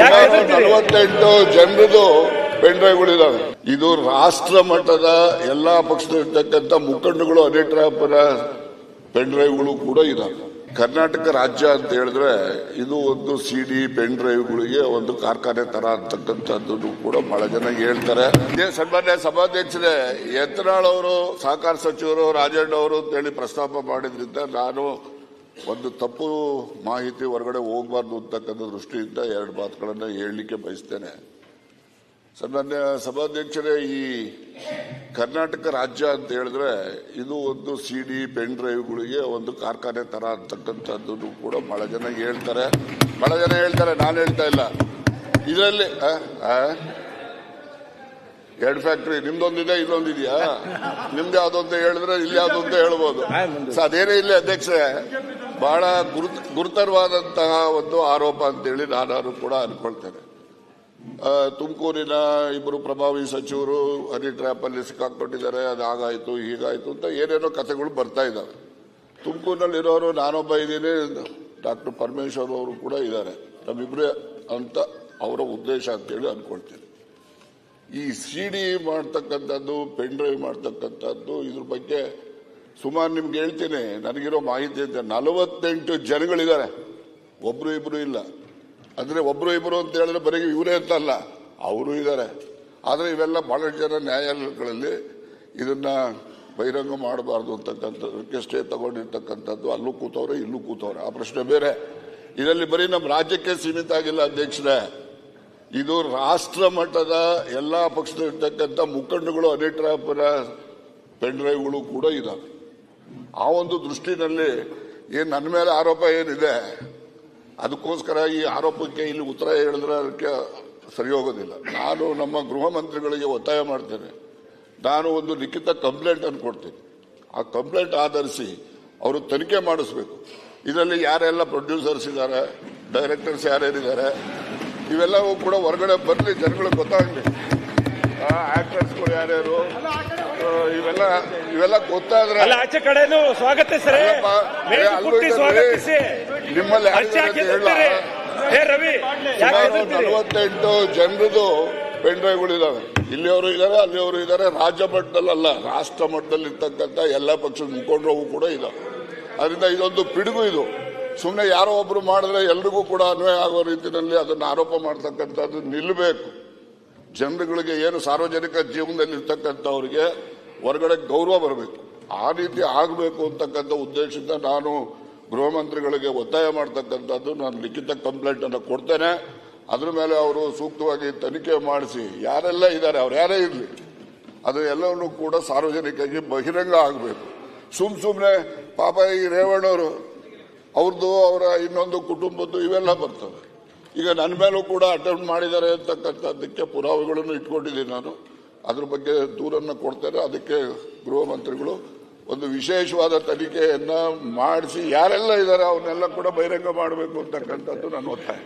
48 ಜನರದು pen ಡ್ರೈವ್ಗಳಿದಾವೆ. ಇದು ರಾಷ್ಟ್ರ ಮಟ್ಟದ ಎಲ್ಲಾ ಪಕ್ಷದಲ್ಲಿರ್ತಕ್ಕಂಥ ಮುಖಂಡಗಳು ಅನೇಕರ ಪೆನ್ ಡ್ರೈವ್ಗಳು ಕೂಡ ಇದಾವೆ. ಕರ್ನಾಟಕ ರಾಜ್ಯ ಅಂತ ಹೇಳಿದ್ರೆ ಇದು ಒಂದು ಸಿಡಿ ಪೆನ್ ಡ್ರೈವ್ಗಳಿಗೆ ಒಂದು ಕಾರ್ಖಾನೆ ತರ ಅಂತಕ್ಕಂಥದ್ದು ಕೂಡ ಬಹಳ ಜನ ಹೇಳ್ತಾರೆ. ಇದೇ ಸನ್ಮಾನ್ಯ ಸಭಾಧ್ಯಕ್ಷರೇ, ಯತ್ನಾಳ್ ಅವರು ಸಹಕಾರ ಸಚಿವರು ರಾಜಣ್ಣ ಅವರು ಅಂತ ಹೇಳಿ ಪ್ರಸ್ತಾಪ ಮಾಡಿದ್ರಿಂದ ನಾನು ಒಂದು ತಪ್ಪು ಮಾಹಿತಿ ಹೊರಗಡೆ ಹೋಗಬಾರ್ದು ಅಂತಕ್ಕಂಥ ದೃಷ್ಟಿಯಿಂದ ಎರಡು ಮಾತುಗಳನ್ನು ಹೇಳಲಿಕ್ಕೆ ಬಯಸ್ತೇನೆ. ಸನ್ಮಾನ್ಯ ಸಭಾಧ್ಯಕ್ಷರೇ, ಈ ಕರ್ನಾಟಕ ರಾಜ್ಯ ಅಂತ ಹೇಳಿದ್ರೆ ಇದು ಒಂದು ಸಿಡಿ ಪೆನ್ ಡ್ರೈವ್ಗಳಿಗೆ ಒಂದು ಕಾರ್ಖಾನೆ ತರ ಅಂತಕ್ಕಂಥದ್ದು ಕೂಡ ಬಹಳ ಜನ ಹೇಳ್ತಾರೆ. ನಾನು ಹೇಳ್ತಾ ಇಲ್ಲ. ಇದರಲ್ಲಿ 2 ಫ್ಯಾಕ್ಟ್ರಿ ನಿಮ್ದೊಂದಿದೆ, ಇಲ್ಲೊಂದಿದೆಯಾ? ನಿಮ್ದು ಯಾವ್ದು ಅಂತ ಹೇಳಿದ್ರೆ ಇಲ್ಲಿ ಯಾವ್ದು ಅಂತ ಹೇಳ್ಬೋದು. ಅದೇನೇ ಇಲ್ಲಿ ಅಧ್ಯಕ್ಷರೇ, ಬಹಳ ಗುರುತರವಾದಂತಹ ಒಂದು ಆರೋಪ ಅಂತೇಳಿ ನಾನು ಕೂಡ ಅನ್ಕೊಳ್ತೇನೆ. ತುಮಕೂರಿನ 2 ಪ್ರಭಾವಿ ಸಚಿವರು ಹನಿ ಟ್ರ್ಯಾಪ್ ಅಲ್ಲಿ ಸಿಕ್ಕಾಕೊಂಡಿದ್ದಾರೆ, ಅದಾಗಾಯ್ತು ಹೀಗಾಯ್ತು ಅಂತ ಏನೇನೋ ಕಥೆಗಳು ಬರ್ತಾ ಇದ್ದಾವೆ. ತುಮಕೂರಿನಲ್ಲಿರೋರು ನಾನೊಬ್ಬ ಇದ್ದೀನಿ, ಡಾಕ್ಟರ್ ಪರಮೇಶ್ವರ್ ಅವರು ಕೂಡ ಇದ್ದಾರೆ, ನಮ್ಮಿಬ್ರೇ ಅಂತ ಅವರ ಉದ್ದೇಶ ಅಂತೇಳಿ ಅನ್ಕೊಳ್ತೀನಿ. ಈ ಸಿಡಿ ಮಾಡ್ತಕ್ಕಂಥದ್ದು, ಪೆನ್ ಡ್ರೈವ್ ಮಾಡ್ತಕ್ಕಂಥದ್ದು, ಇದ್ರ ಬಗ್ಗೆ ಸುಮಾರು ನಿಮ್ಗೆ ಹೇಳ್ತೀನಿ. ನನಗಿರೋ ಮಾಹಿತಿ ಅಂತ 48 ಜನಗಳಿದ್ದಾರೆ, ಒಬ್ರು ಇಬ್ರು ಇಲ್ಲ. ಅಂದ್ರೆ ಒಬ್ರು ಇಬ್ರು ಅಂತ ಹೇಳಿದ್ರೆ ಬರೀ ಇವರೇ ಅಂತಲ್ಲ, ಅವರು ಇದ್ದಾರೆ. ಆದ್ರೆ ಇವೆಲ್ಲ ಬಹಳಷ್ಟು ಜನ ನ್ಯಾಯಾಲಯಗಳಲ್ಲಿ ಇದನ್ನ ಬಹಿರಂಗ ಮಾಡಬಾರ್ದು ಅಂತಕ್ಕಂಥದ್ದಕ್ಕೆ ಸ್ಟೇ ತಗೊಂಡಿರ್ತಕ್ಕಂಥದ್ದು. ಅಲ್ಲೂ ಕೂತವ್ರೆ, ಇಲ್ಲೂ ಕೂತವ್ರೆ, ಆ ಪ್ರಶ್ನೆ ಬೇರೆ. ಇದರಲ್ಲಿ ಬರೀ ನಮ್ಮ ರಾಜ್ಯಕ್ಕೆ ಸೀಮಿತ ಆಗಿಲ್ಲ ಅಧ್ಯಕ್ಷರೇ, ಇದು ರಾಷ್ಟ್ರ ಮಟ್ಟದ ಎಲ್ಲಾ ಪಕ್ಷದಲ್ಲಿರ್ತಕ್ಕಂಥ ಮುಖಂಡಗಳು ಅನೇಕರ ಪೆನ್ ಡ್ರೈವ್ಗಳು ಕೂಡ ಇದಾವೆ. ಆ ಒಂದು ದೃಷ್ಟಿನಲ್ಲಿ ನನ್ನ ಮೇಲೆ ಆರೋಪ ಏನಿದೆ, ಅದಕ್ಕೋಸ್ಕರ ಈ ಆರೋಪಕ್ಕೆ ಇಲ್ಲಿ ಉತ್ತರ ಹೇಳಿದ್ರೆ ಅದಕ್ಕೆ ಸರಿ ಹೋಗೋದಿಲ್ಲ. ನಾನು ನಮ್ಮ ಗೃಹ ಮಂತ್ರಿಗಳಿಗೆ ಒತ್ತಾಯ ಮಾಡ್ತೇನೆ. ನಾನು ಒಂದು ಲಿಖಿತ ಕಂಪ್ಲೇಂಟ್ ಅನ್ನು ಕೊಡ್ತೀನಿ. ಆ ಕಂಪ್ಲೇಂಟ್ ಆಧರಿಸಿ ಅವರು ತನಿಖೆ ಮಾಡಿಸ್ಬೇಕು. ಇದರಲ್ಲಿ ಯಾರೆಲ್ಲ ಪ್ರೊಡ್ಯೂಸರ್ಸ್ ಇದ್ದಾರೆ, ಡೈರೆಕ್ಟರ್ಸ್ ಯಾರ್ಯಾರಿದ್ದಾರೆ, ಇವೆಲ್ಲವೂ ಕೂಡ ಹೊರಗಡೆ ಬರಲಿ, ಜನಗಳಿಗೆ ಗೊತ್ತಾಗಲಿ. ಆಕ್ಟರ್ಸ್ಗಳು ಯಾರ್ಯಾರು, ಇವೆಲ್ಲ ಗೊತ್ತಾದ್ರೆ ಆಚೆ ಕಡೆನೂ ಸ್ವಾಗತ ಸರ್. ನಿಮ್ಮಲ್ಲಿ 48 ಜನರದು ಪೆನ್ ಡ್ರೈವ್ಗಳಿದಾವೆ. ಇಲ್ಲಿಯವರು ಇದ್ದಾರೆ, ಅಲ್ಲಿಯವರು ಇದ್ದಾರೆ. ರಾಜ್ಯ ಮಟ್ಟದಲ್ಲ, ರಾಷ್ಟ್ರ ಮಟ್ಟದಲ್ಲಿ ಇರ್ತಕ್ಕಂಥ ಎಲ್ಲ ಪಕ್ಷದ ಮುಖಂಡರು ಕೂಡ ಇದಾವೆ. ಅದರಿಂದ ಇದೊಂದು ಪಿಡುಗು. ಇದು ಸುಮ್ಮನೆ ಯಾರೋ ಒಬ್ರು ಮಾಡಿದ್ರೆ ಎಲ್ರಿಗೂ ಕೂಡ ಅನ್ವಯ ಆಗೋ ರೀತಿಯಲ್ಲಿ ಅದನ್ನು ಆರೋಪ ಮಾಡ್ತಕ್ಕಂಥದ್ದು ನಿಲ್ಲಬೇಕು. ಜನರುಗಳಿಗೆ ಏನು ಸಾರ್ವಜನಿಕ ಜೀವನದಲ್ಲಿ ಇರ್ತಕ್ಕಂಥವ್ರಿಗೆ ಹೊರಗಡೆ ಗೌರವ ಬರಬೇಕು, ಆ ರೀತಿ ಆಗಬೇಕು ಅಂತಕ್ಕಂಥ ಉದ್ದೇಶದಿಂದ ನಾನು ಗೃಹ ಮಂತ್ರಿಗಳಿಗೆ ಒತ್ತಾಯ ಮಾಡ್ತಕ್ಕಂಥದ್ದು. ನಾನು ಲಿಖಿತ ಕಂಪ್ಲೇಂಟ್ ಅನ್ನು ಕೊಡ್ತೇನೆ. ಅದ್ರ ಮೇಲೆ ಅವರು ಸೂಕ್ತವಾಗಿ ತನಿಖೆ ಮಾಡಿಸಿ ಯಾರೆಲ್ಲ ಇದ್ದಾರೆ, ಅವ್ರು ಯಾರೇ ಇರಲಿ, ಅದು ಎಲ್ಲವನ್ನೂ ಕೂಡ ಸಾರ್ವಜನಿಕರಿಗೆ ಬಹಿರಂಗ ಆಗಬೇಕು. ಸುಮ್ಮನೆ ಪಾಪ ಈ ರೇವಣ್ಣವರು ಅವ್ರದ್ದು, ಅವರ ಇನ್ನೊಂದು ಕುಟುಂಬದ್ದು ಇವೆಲ್ಲ ಬರ್ತವೆ. ಈಗ ನನ್ನ ಮೇಲೂ ಕೂಡ ಅಟೆಂಪ್ಟ್ ಮಾಡಿದ್ದಾರೆ ಅಂತಕ್ಕಂಥದ್ದಕ್ಕೆ ಪುರಾವೆಗಳನ್ನು ಇಟ್ಕೊಂಡಿದ್ದೀನಿ ನಾನು. ಅದ್ರ ಬಗ್ಗೆ ದೂರನ್ನು ಕೊಡ್ತೇನೆ. ಅದಕ್ಕೆ ಗೃಹ ಮಂತ್ರಿಗಳು ಒಂದು ವಿಶೇಷವಾದ ತನಿಖೆಯನ್ನ ಮಾಡಿಸಿ ಯಾರೆಲ್ಲ ಇದ್ದಾರೆ ಅವನ್ನೆಲ್ಲ ಕೂಡ ಬಹಿರಂಗ ಮಾಡಬೇಕು ಅಂತಕ್ಕಂಥದ್ದು ನನ್ನ ಒತ್ತಾಯ.